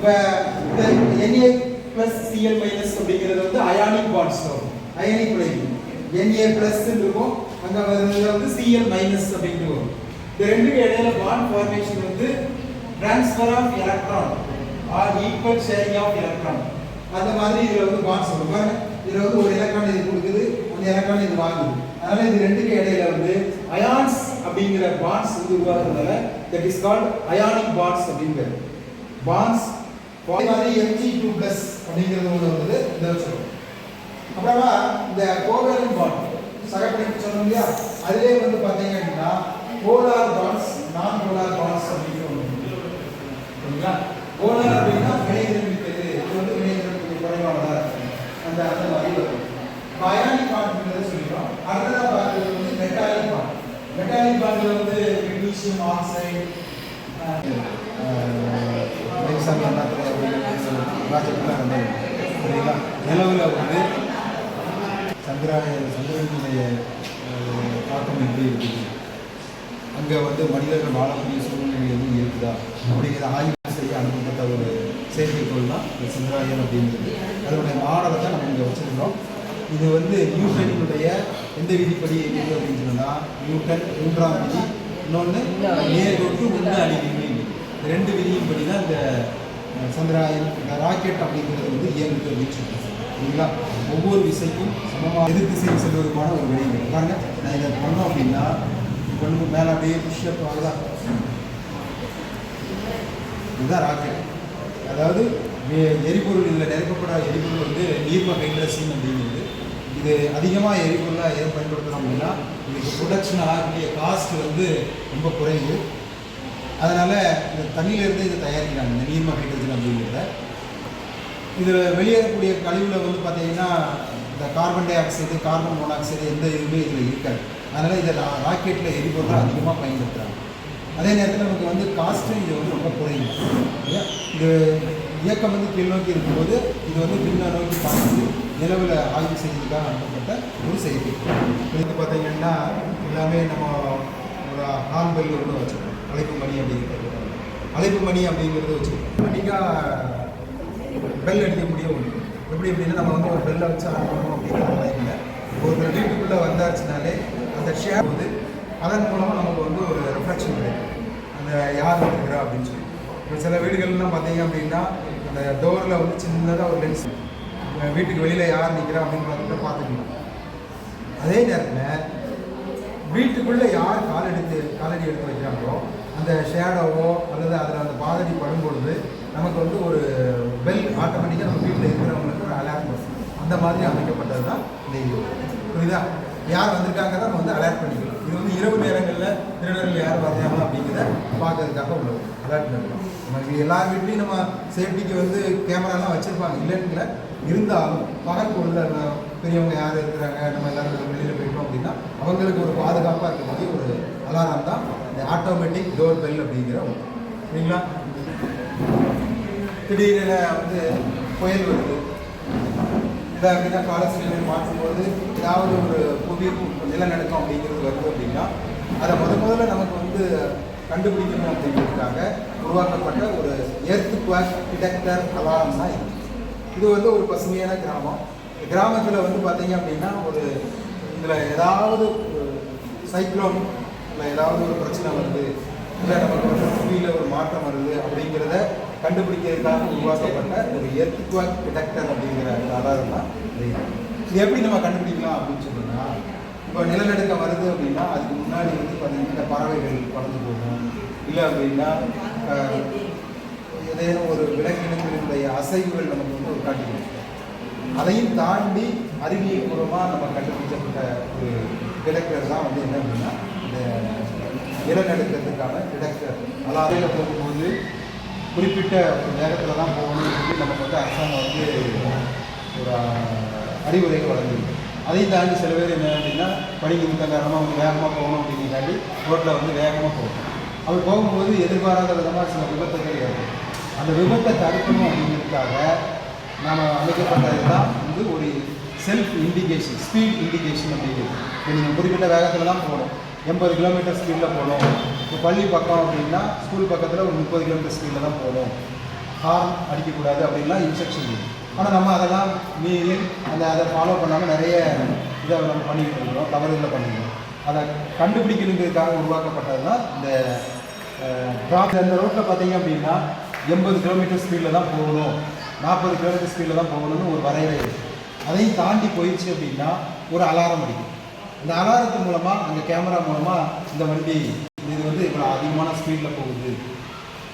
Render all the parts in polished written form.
இப்போ இந்த Na plus Cl minus அப்படிங்கிறது வந்து அயானிக் பாண்ட்ஸ் வரும். அயனிக் விளைவு Na plus இருக்கும், அங்க வந்து Cl minus அப்படிங்கிறது வரும். இந்த ரெண்டுக்கு இடையில பாண்ட் ஃபார்மேஷன் வந்து transfer of electron or equal sharing of electron. அந்த மாதிரி இதுல வந்து பாண்ட்ஸ் வரும் பாருங்க. இதுல வந்து ஒரு எலக்ட்ரான் இது கொடுக்குது, அந்த எலக்ட்ரான் இது வாங்குது. அதனால இது ரெண்டுக்கு இடையில வந்து அயான்ஸ் அப்படிங்கிற பாண்ட்ஸ் வந்து உருவாகுறதுனால that is called ionic bonds அப்படிங்கிறது. பாண்ட்ஸ் மாதிரி Mg2+ அப்படிங்கிறது ஒன்று வந்து இந்த வச்சுருக்கோம். அப்புறமா இந்த கோவேலன்ட் பாண்ட் சகப்பிணைப்பு சொன்னோம் இல்லையா, அதிலே வந்து பார்த்தீங்க அப்படின்னா போலார் பாண்ட்ஸ், நான் போலார் பாண்ட்ஸ் அப்படிங்கிற ஒன்று சரிங்களா. போலார் அப்படின்னா வினைதிறமிக்கது, இது வந்து வினைதிறமிக்கு குறைவானதாக இருக்கும், அந்த அந்த மாதிரி வரும். அயானிக் பாண்ட் சொல்லிடுறோம். அடுத்ததாக பார்க்குறது வந்து மெட்டாலிக் பாண்ட். மெட்டாலிக் பாண்டில் வந்து மெக்னீசியம் ஆக்சைடு சரிங்களா. நிலவில் வந்து சந்திரனுடைய தாக்கம் எப்படி இருக்குது, அங்கே வந்து மனிதர்கள் வாழக்கூடிய சூழ்நிலை எதுவும் இருக்குதா அப்படிங்கிற ஆய்வு செய்ய அனுப்பப்பட்ட ஒரு செயற்கைக்கோள் தான் இந்த சந்திராயன் அப்படிங்கிறது. அதனுடைய மாடலை தான் நம்ம இங்கே வச்சுருந்தோம். இது வந்து நியூட்டனினுடைய எந்த விதிப்படி இருக்குது அப்படின்னு சொன்னால், நியூட்டன் 3ஆம் விதி, இன்னொன்று நேர்கொட்டு உண்மை அழிவு விதி. இந்த ரெண்டு விதியின் படி தான் இந்த சந்திராயன் இந்த ராக்கெட் அப்படிங்கிறது வந்து இயங்குது அப்படின்னு சொல்லுவாங்க சரிங்களா. ஒவ்வொரு விசைக்கும் சமமாக எதிர் திசையில் செல்வதற்கான ஒரு விடை பாருங்க. நான் இதை பண்ணோம் அப்படின்னா ஒன்று மேலே அப்படியே புஷ்அப் ஆகலாம். இதுதான் ராக்கெட். அதாவது எரிபொருள் இதில் நிரப்பப்பட எரிபொருள் வந்து நீர்ம ஹைட்ரஜன் அப்படிங்கிறது. இது அதிகமாக எரிபொருளாக எதை பயன்படுத்தணும் அப்படின்னா இதுக்கு ப்ரொடக்ஷன் ஆகக்கூடிய காஸ்ட் வந்து ரொம்ப குறைவு. அதனால் இந்த தண்ணியிலேருந்து இதை தயாரிக்கிறாங்க இந்த நீர்ம ஹைட்ரஜன் அப்படிங்கிறத. இதில் வெளியேறக்கூடிய கழிவில் வந்து பார்த்திங்கன்னா இந்த carbon di oxide, carbon monoxide எந்த இதுவுமே இதில் இருக்காது. அதனால் இதை ராக்கெட்டில் எரிபொருளாக அதிகமாக பயன்படுத்துகிறாங்க. அதே நேரத்தில் நமக்கு வந்து காஸ்ட்டும் இது வந்து ரொம்ப குறையும். இது இயக்கம் வந்து கீழ் நோக்கி இருக்கும்போது இது வந்து பின்ன நோக்கி பார்த்து நிலவில் ஆய்வு செய்வதற்காக அனுப்பப்பட்ட ஒரு செய்தி. இது பார்த்திங்கன்னா எல்லாமே நம்ம ஒரு ஹார்ன்பெல் ஒன்று வச்சுருக்கோம், அழைப்பு மணி அப்படிங்கிறது. அழைப்பு மணி அப்படிங்கிறது வச்சுருக்கோம். மணிக்காக பெல் அடிக்கக்கூடிய ஒன்று. எப்படி எப்படின்னா நம்ம வந்து ஒரு பெல்லை வச்சு அனுப்பணும் அப்படிங்கிற இல்லை. ஒரு வீட்டுக்குள்ளே வந்தாச்சுனாலே அந்த ஷேர் வந்து அதன் மூலமாக நமக்கு வந்து ஒரு ரிஃப்ளெக்ஷன் கிடைக்கும், அந்த யார் இருக்கிறா அப்படின்னு சொல்லி. இப்போ சில வீடுகள்லாம் பார்த்தீங்க அப்படின்னா அந்த டோரில் வந்து சின்னதாக ஒரு லென்ஸ், வீட்டுக்கு வெளியில் யார் நிற்கிறா அப்படின்னு பார்த்துக்கலாம். அதே நேரத்தில் வீட்டுக்குள்ளே யார் காலடி எடுத்து வைக்கிறாங்களோ அந்த ஷேடோவோ அல்லது அதில் அந்த பாதடி படும்பொழுது நமக்கு வந்து ஒரு பெல் ஆட்டோமேட்டிக்காக நம்ம வீட்டில் இருக்கிறவங்களுக்கு ஒரு அலர்ட் வரும். அந்த மாதிரி அமைக்கப்பட்டது தான் இந்த இது. புரியுதா? யார் வந்திருக்காங்க தான் நம்ம வந்து அலர்ட் பண்ணிக்கலாம். இது வந்து இரவு நேரங்களில் திருடர்கள் யார் வர்றாங்க அப்படிங்கிறத பார்க்கறதுக்காக உள்ள அலர்ட் பண்ணிக்கலாம். நமக்கு எல்லா வீட்லேயும் நம்ம சேஃப்டிக்கு வந்து கேமராலாம் வச்சுருப்பாங்க, இல்லைன்னு இருந்தாலும் பகல் பொருளில் பெரியவங்க யார் இருக்கிறாங்க, நம்ம எல்லாரும் வெளியில் போயிட்டோம் அப்படின்னா அவங்களுக்கு ஒரு பாதுகாப்பாக இருக்கக்கூடிய ஒரு அலாரம் தான் இந்த ஆட்டோமேட்டிக் டோர் பெல் அப்படிங்கிற ஒன்று. சரிங்களா? திடீரென வந்து புயல் வருது, இல்லை அப்படின்னா காலசூழ்நிலை மாற்றும்போது ஏதாவது ஒரு புவி நிலநடுக்கம் அப்படிங்கிறது வருது அப்படின்னா அதை முதல்ல நமக்கு வந்து கண்டுபிடிக்கணும் அப்படிங்கிறதுக்காக உருவாக்கப்பட்ட ஒரு எர்த்குவேக் டிடெக்டர் அலாரம் தான் இது. இது வந்து ஒரு பசுமையான கிராமத்தில் வந்து பார்த்தீங்க அப்படின்னா ஒரு இதில் ஏதாவது சைக்ளோன் இல்லை ஏதாவது ஒரு பிரச்சனை வருது, இல்லை நமக்கு வந்து புவியில் ஒரு மாற்றம் வருது அப்படிங்கிறத கண்டுபிடிக்கிறதுக்காக உருவாக்கப்பட்ட ஒரு எர்த்குவேக் டிடெக்டர் அப்படிங்கிற அலாரம் தான் இது. எப்படி நம்ம கண்டுபிடிக்கலாம் அப்படின்னு சொன்னோம்னா, இப்போ நிலநடுக்கம் வருது அப்படின்னா அதுக்கு முன்னாடி வந்து பார்த்தீங்கன்னா இந்த பறவைகள் பறந்து போகும், இல்லை அப்படின்னா ஏதேனும் ஒரு விலங்கினங்களுடைய அசைவுகள் நமக்கு வந்து ஒரு காட்டிக்கணும். அதையும் தாண்டி அறிவியல் பூர்வமாக நம்ம கண்டுபிடிக்கப்பட்ட ஒரு டிடெக்டர் தான் வந்து என்ன அப்படின்னா இந்த நிலநடுக்கத்துக்கான டிடெக்டர். அலாரையில் போகும்போது குறிப்பிட்ட ஒரு நேரத்தில் தான் போகணும்னு சொல்லி நமக்கு வந்து அரசாங்கம் வந்து ஒரு அறிவுரைகள் வழங்கிருக்கு. அதையும் தாண்டி சில பேர் என்ன அப்படின்னா பணிக்கு முத்த காரணமாக வந்து வேகமாக போகணும் அப்படிங்கிறதாண்டி ரோட்டில் வந்து வேகமாக போகணும். அப்படி போகும்போது எதிர்பாராத விதமாக சில விபத்துகள் ஏற்படும். அந்த விபத்தை தடுக்கணும் அப்படிங்கிறதுக்காக நாம் அமைக்கப்பட்டது தான் வந்து ஒரு செல்ஃப் இண்டிகேஷன், ஸ்பீட் இண்டிகேஷன் அப்படிங்கிறது. இப்போ நீங்கள் குறிப்பிட்ட வேகத்தில் தான் போகணும், 80 கிலோமீட்டர் ஸ்பீடில் போகணும். இப்போ பள்ளி பக்கம் அப்படின்னா ஸ்கூல் பக்கத்தில் ஒரு 30 கிலோமீட்டர் ஸ்பீடில் தான் போகணும். ஹார்ன் அடிக்கக்கூடாது அப்படின்லாம் இன்ஸ்ட்ரக்ஷன் இருக்குது. ஆனால் நம்ம அதெல்லாம் மீறி அதை ஃபாலோ பண்ணாமல் நிறைய இதை நம்ம பண்ணிக்கிட்டு இருக்கிறோம், தவறுகளை பண்ணிக்கிறோம். அதை கண்டுபிடிக்கணுங்கிறதுக்காக உருவாக்கப்பட்டது தான் இந்த அந்த ரோட்டில் பார்த்தீங்க அப்படின்னா 80 கிலோமீட்டர் ஸ்பீடில் தான் போகணும், 40 கிலோமீட்டர் ஸ்பீடில் தான் போகணும்னு ஒரு வரையறை இருக்குது. அதையும் தாண்டி போயிடுச்சு அப்படின்னா ஒரு அலாரம் அடிக்கும். இந்த அலாரத்து மூலமாக அந்த கேமரா மூலமாக இந்த வண்டி இது வந்து இவ்வளோ அதிகமான ஸ்பீடில் போகுது,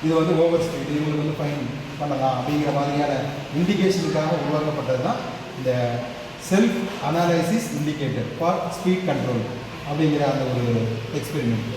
இது வந்து ஓவர் ஸ்பீடு, இவங்களுக்கு வந்து ஃபைன் பண்ணலாம் அப்படிங்கிற மாதிரியான இண்டிகேஷனுக்காக உருவாக்கப்பட்டது தான் இந்த self analysis indicator for speed control அப்படிங்கிற அந்த ஒரு எக்ஸ்பெரிமெண்ட்.